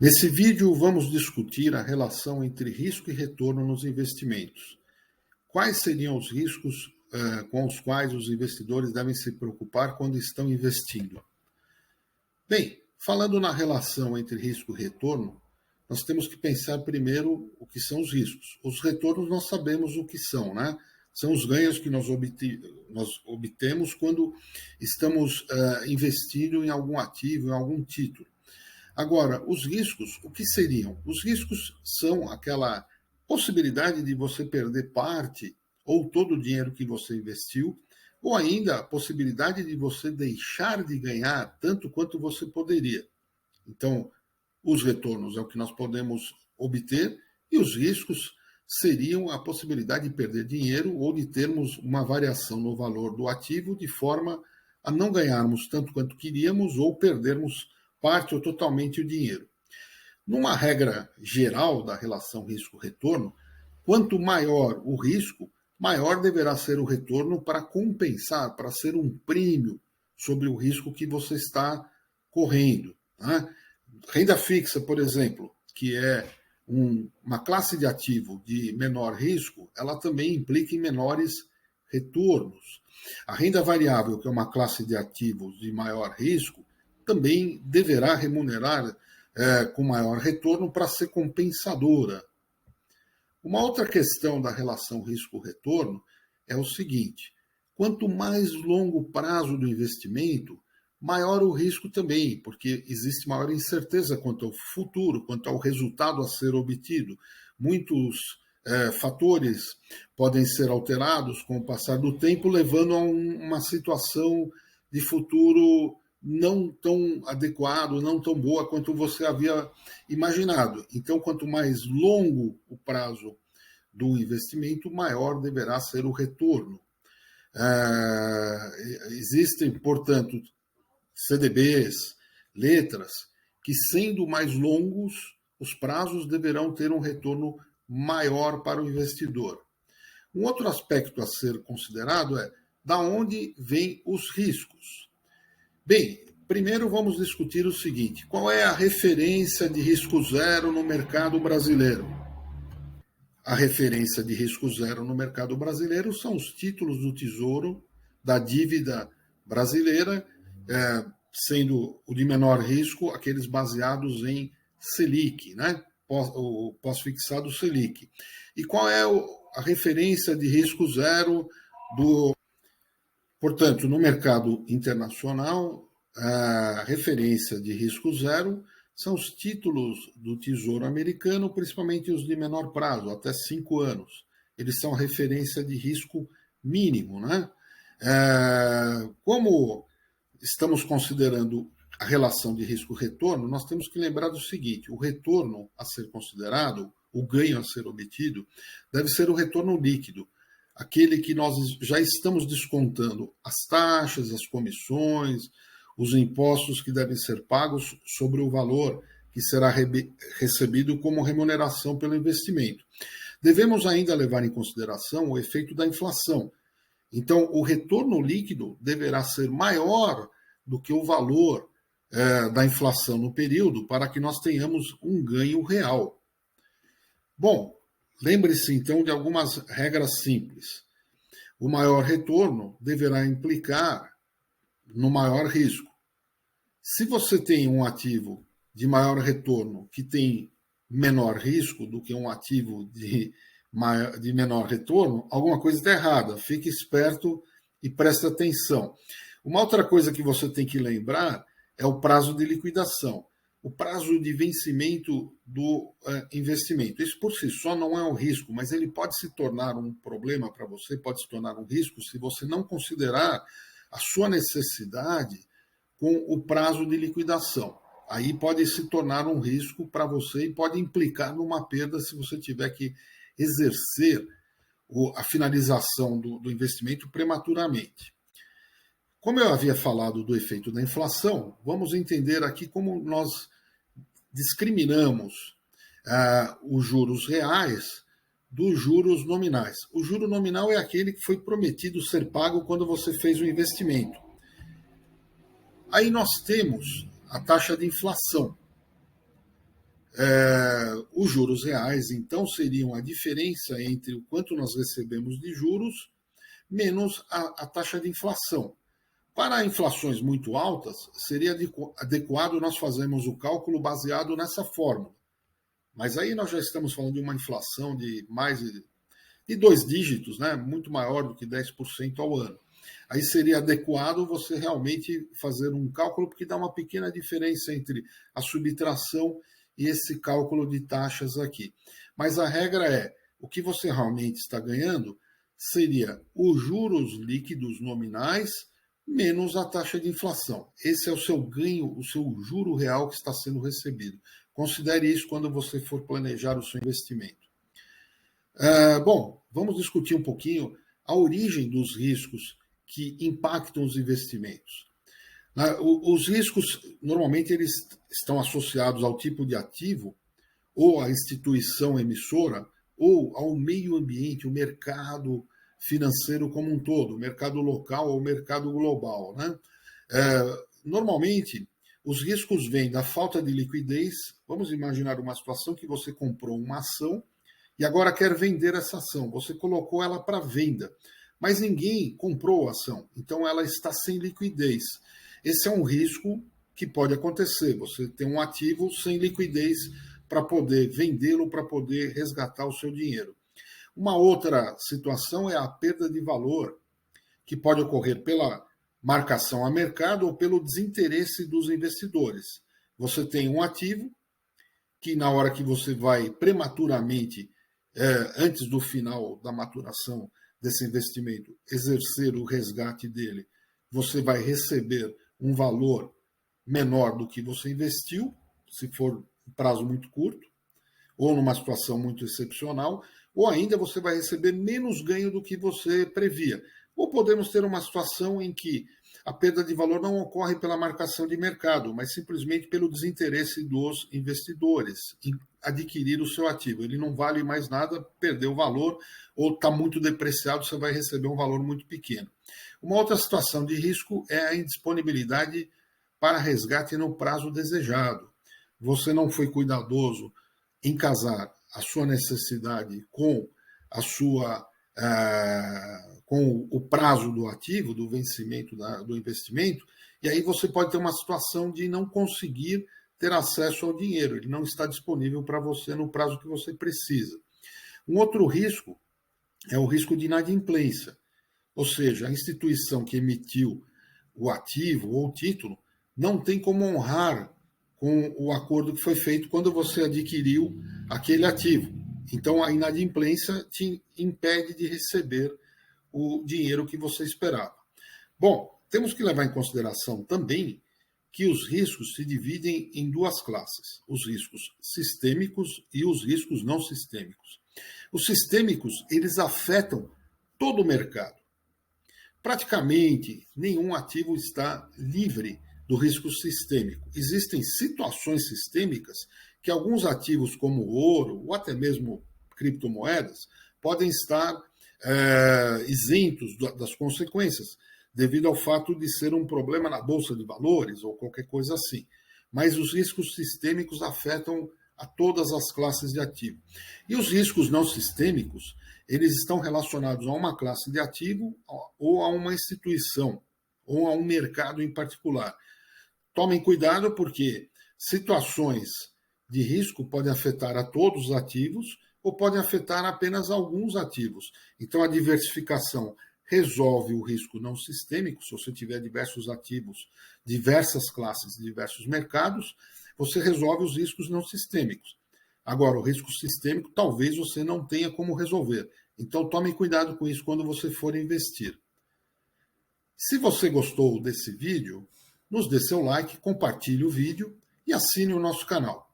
Nesse vídeo, vamos discutir a relação entre risco e retorno nos investimentos. Quais seriam os riscos com os quais os investidores devem se preocupar quando estão investindo? Bem, falando na relação entre risco e retorno, nós temos que pensar primeiro o que são os riscos. Os retornos nós sabemos o que são, né? São os ganhos que nós obtemos quando estamos investindo em algum ativo, em algum título. Agora, os riscos, o que seriam? Os riscos são aquela possibilidade de você perder parte ou todo o dinheiro que você investiu, ou ainda a possibilidade de você deixar de ganhar tanto quanto você poderia. Então, os retornos é o que nós podemos obter e os riscos seriam a possibilidade de perder dinheiro ou de termos uma variação no valor do ativo de forma a não ganharmos tanto quanto queríamos ou perdermos parte ou totalmente o dinheiro. Numa regra geral da relação risco-retorno, quanto maior o risco, maior deverá ser o retorno para compensar, para ser um prêmio sobre o risco que você está correndo. Né? Renda fixa, por exemplo, que é uma classe de ativo de menor risco, ela também implica em menores retornos. A renda variável, que é uma classe de ativos de maior risco, também deverá remunerar com maior retorno para ser compensadora. Uma outra questão da relação risco-retorno é o seguinte: quanto mais longo o prazo do investimento, maior o risco também, porque existe maior incerteza quanto ao futuro, quanto ao resultado a ser obtido. Muitos fatores podem ser alterados com o passar do tempo, levando a uma situação de futuro não tão adequado, não tão boa quanto você havia imaginado. Então, quanto mais longo o prazo do investimento, maior deverá ser o retorno. Existem, portanto, CDBs, letras, que sendo mais longos, os prazos deverão ter um retorno maior para o investidor. Um outro aspecto a ser considerado é da onde vêm os riscos. Bem, primeiro vamos discutir o seguinte: qual é a referência de risco zero no mercado brasileiro? A referência de risco zero no mercado brasileiro são os títulos do Tesouro, da dívida brasileira, sendo o de menor risco aqueles baseados em Selic, né? O pós-fixado Selic. E qual é a referência de risco zero do. Portanto, no mercado internacional, a referência de risco zero são os títulos do Tesouro Americano, principalmente os de menor prazo, até 5 anos. Eles são a referência de risco mínimo. Né? Como estamos considerando a relação de risco-retorno, nós temos que lembrar do seguinte: o retorno a ser considerado, o ganho a ser obtido, deve ser o retorno líquido, aquele que nós já estamos descontando as taxas, as comissões, os impostos que devem ser pagos sobre o valor que será recebido como remuneração pelo investimento. Devemos ainda levar em consideração o efeito da inflação. Então, o retorno líquido deverá ser maior do que o valor da inflação no período para que nós tenhamos um ganho real. Bom, lembre-se então de algumas regras simples. O maior retorno deverá implicar no maior risco. Se você tem um ativo de maior retorno que tem menor risco do que um ativo de menor retorno, alguma coisa está errada. Fique esperto e preste atenção. Uma outra coisa que você tem que lembrar é o prazo de liquidação. O prazo de vencimento do investimento. Isso por si só não é um risco, mas ele pode se tornar um problema para você, pode se tornar um risco se você não considerar a sua necessidade com o prazo de liquidação. Aí pode se tornar um risco para você e pode implicar numa perda se você tiver que exercer a finalização do investimento prematuramente. Como eu havia falado do efeito da inflação, vamos entender aqui como nós discriminamos os juros reais dos juros nominais. O juro nominal é aquele que foi prometido ser pago quando você fez o investimento. Aí nós temos a taxa de inflação. Os juros reais, então, seriam a diferença entre o quanto nós recebemos de juros menos a taxa de inflação. Para inflações muito altas, seria adequado nós fazermos o cálculo baseado nessa fórmula. Mas aí nós já estamos falando de uma inflação de mais de 2 dígitos, né? Muito maior do que 10% ao ano. Aí seria adequado você realmente fazer um cálculo, porque dá uma pequena diferença entre a subtração e esse cálculo de taxas aqui. Mas a regra é, o que você realmente está ganhando seria os juros líquidos nominais menos a taxa de inflação. Esse é o seu ganho, o seu juro real que está sendo recebido. Considere isso quando você for planejar o seu investimento. Bom, vamos discutir um pouquinho a origem dos riscos que impactam os investimentos. Os riscos, normalmente, eles estão associados ao tipo de ativo, ou à instituição emissora, ou ao meio ambiente, o mercado financeiro como um todo, o mercado local ou o mercado global, né? Normalmente, os riscos vêm da falta de liquidez. Vamos imaginar uma situação que você comprou uma ação e agora quer vender essa ação. Você colocou ela para venda, mas ninguém comprou a ação, então ela está sem liquidez. Esse é um risco que pode acontecer. Você tem um ativo sem liquidez para poder vendê-lo, para poder resgatar o seu dinheiro. Uma outra situação é a perda de valor, que pode ocorrer pela marcação a mercado ou pelo desinteresse dos investidores. Você tem um ativo que, na hora que você vai prematuramente, antes do final da maturação desse investimento, exercer o resgate dele, você vai receber um valor menor do que você investiu, se for um prazo muito curto, ou numa situação muito excepcional, ou ainda você vai receber menos ganho do que você previa. Ou podemos ter uma situação em que a perda de valor não ocorre pela marcação de mercado, mas simplesmente pelo desinteresse dos investidores em adquirir o seu ativo. Ele não vale mais nada, perdeu o valor, ou está muito depreciado, você vai receber um valor muito pequeno. Uma outra situação de risco é a indisponibilidade para resgate no prazo desejado. Você não foi cuidadoso em casar a sua necessidade com a sua com o prazo do ativo, do vencimento do investimento, e aí você pode ter uma situação de não conseguir ter acesso ao dinheiro, ele não está disponível para você no prazo que você precisa. Um outro risco é o risco de inadimplência, ou seja, a instituição que emitiu o ativo ou o título não tem como honrar com o acordo que foi feito quando você adquiriu aquele ativo. Então, a inadimplência te impede de receber o dinheiro que você esperava. Bom, temos que levar em consideração também que os riscos se dividem em duas classes: os riscos sistêmicos e os riscos não sistêmicos. Os sistêmicos, eles afetam todo o mercado. Praticamente nenhum ativo está livre do risco sistêmico. Existem situações sistêmicas que alguns ativos, como o ouro ou até mesmo criptomoedas, podem estar isentos das consequências, devido ao fato de ser um problema na bolsa de valores ou qualquer coisa assim. Mas os riscos sistêmicos afetam a todas as classes de ativo. E os riscos não sistêmicos, eles estão relacionados a uma classe de ativo ou a uma instituição, ou a um mercado em particular. Tomem cuidado, porque situações de risco podem afetar a todos os ativos ou podem afetar apenas alguns ativos. Então, a diversificação resolve o risco não sistêmico. Se você tiver diversos ativos, diversas classes, diversos mercados, você resolve os riscos não sistêmicos. Agora, o risco sistêmico talvez você não tenha como resolver. Então, tome cuidado com isso quando você for investir. Se você gostou desse vídeo, nos dê seu like, compartilhe o vídeo e assine o nosso canal.